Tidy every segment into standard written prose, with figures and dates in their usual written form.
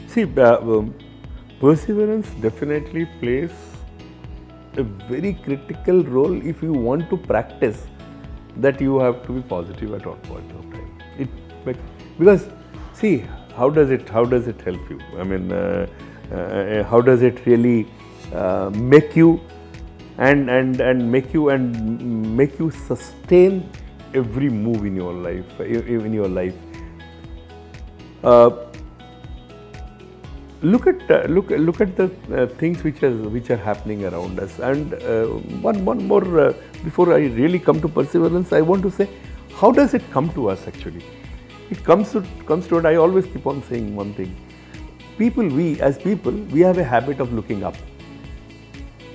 See, perseverance definitely plays a very critical role if you want to practice that. You have to be positive at all points of time. Because see, how does it help you? I mean, how does it really make you and make you sustain every move in your life, uh, look at the things which are happening around us. And one more, before I really come to perseverance, I want to say, how does it come to us actually? It comes to it. I always keep on saying one thing. We have a habit of looking up.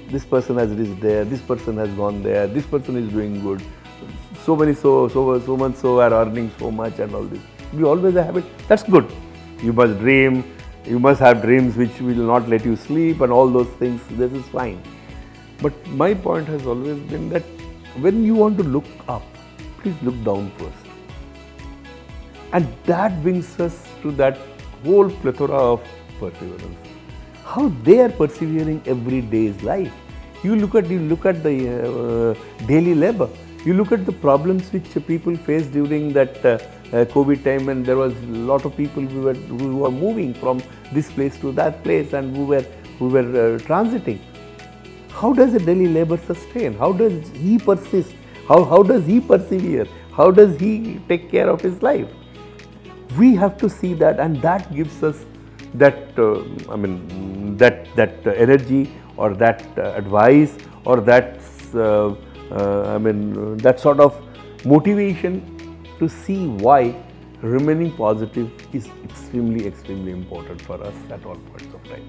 This person has reached there, this person has gone there, this person is doing good, so much so are earning so much and all this. We always have it. That's good. You must dream, you must have dreams which will not let you sleep and all those things. This is fine. But my point has always been that when you want to look up, please look down first. And that brings us to that whole plethora of perseverance. How they are persevering every day's life. You look at the daily labor. You look at the problems which people faced during that COVID time, and there was a lot of people who were moving from this place to that place, and who were transiting. How does a daily labor sustain? How does he persist? How does he persevere? How does he take care of his life? We have to see that, and that gives us that that energy, or that advice, or that that sort of motivation to see why remaining positive is extremely important for us at all points of time.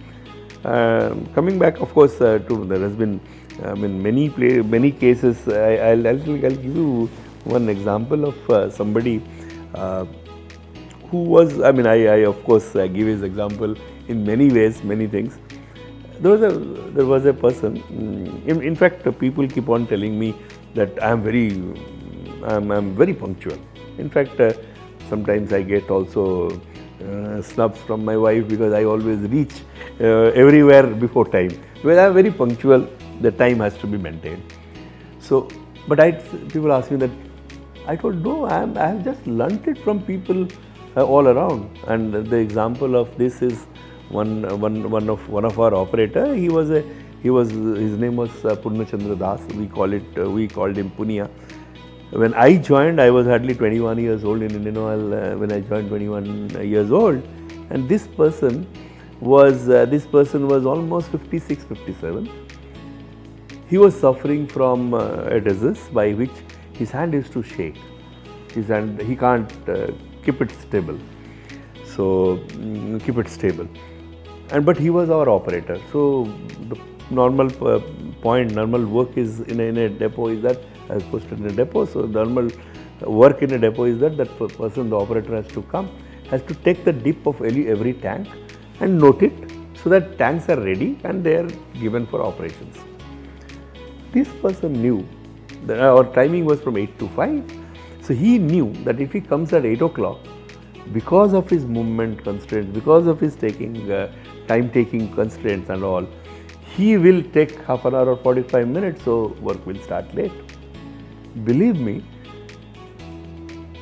Coming back, of course, there has been many cases. I'll give you one example of somebody who was, I of course give his example in many ways, many things. There was a person. In fact, people keep on telling me that I'm very punctual. In fact, sometimes I get also snubs from my wife because I always reach everywhere before time. Because I'm very punctual, the time has to be maintained. So, but people ask me that. I told no, I have just learnt it from people all around. And the example of this is one of our operator. His name was Purnachandra Das. We called him Punia. When I joined, I was hardly 21 years old in Indian Oil. When I joined, 21 years old, and this person was almost 56, 57. He was suffering from a disease by which his hand used to shake. His hand, he can't keep it stable. But he was our operator. So the normal work is in a depot is that, as posted in a depot. So normal work in a depot is that person, the operator, has to take the dip of every tank and note it, so that tanks are ready and they are given for operations. This person knew that our timing was from 8 to 5. So he knew that if he comes at 8 o'clock, because of his movement constraints, because of his time-taking constraints and all, he will take half an hour or 45 minutes, so work will start late. Believe me,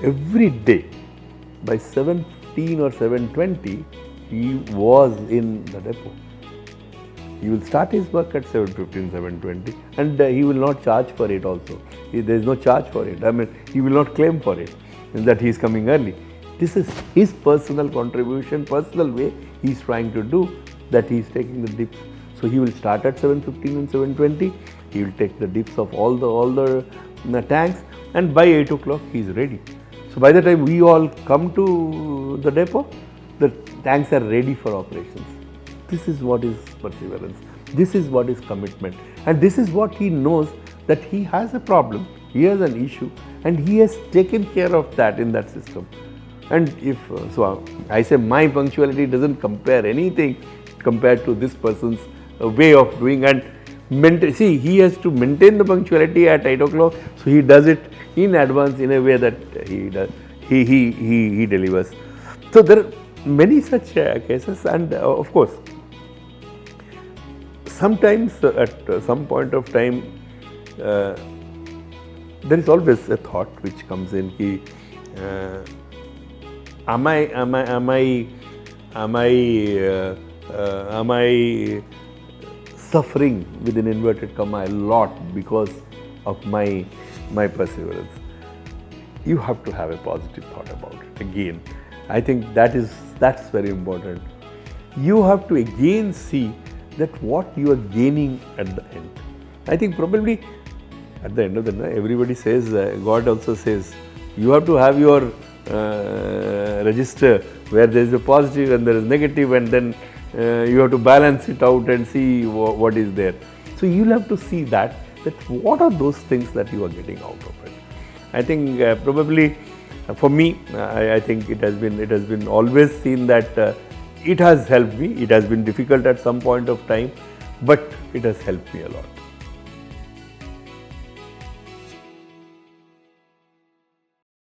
every day by 7:15 or 7:20, he was in the depot. He will start his work at 7:15, 7:20, and he will not charge for it also. There is no charge for it. He will not claim for it, that he is coming early. This is his personal contribution, personal way he is trying to do, that he is taking the dips. So he will start at 7:15 and 7:20. He will take the dips of all the tanks, and by 8 o'clock he is ready. So by the time we all come to the depot, the tanks are ready for operations. This is what is perseverance. This is what is commitment. And this is what he knows, that he has a problem, he has an issue, and he has taken care of that in that system. And I say my punctuality doesn't compare anything compared to this person's way of doing. And he has to maintain the punctuality at 8 o'clock, so he does it in advance in a way that he delivers. So many such cases, and of course, sometimes at some point of time, there is always a thought which comes in, ki, am I suffering within inverted comma a lot because of my perseverance? You have to have a positive thought about it. Again, I think that's very important. You have to again see that what you are gaining at the end. I think probably at the end of the day, everybody says, God also says, you have to have your register where there is a positive and there is negative, and then you have to balance it out and see what is there. So you'll have to see that what are those things that you are getting out of it. I think probably for me, I think it has been always seen that it has helped me. It has been difficult at some point of time, but it has helped me a lot.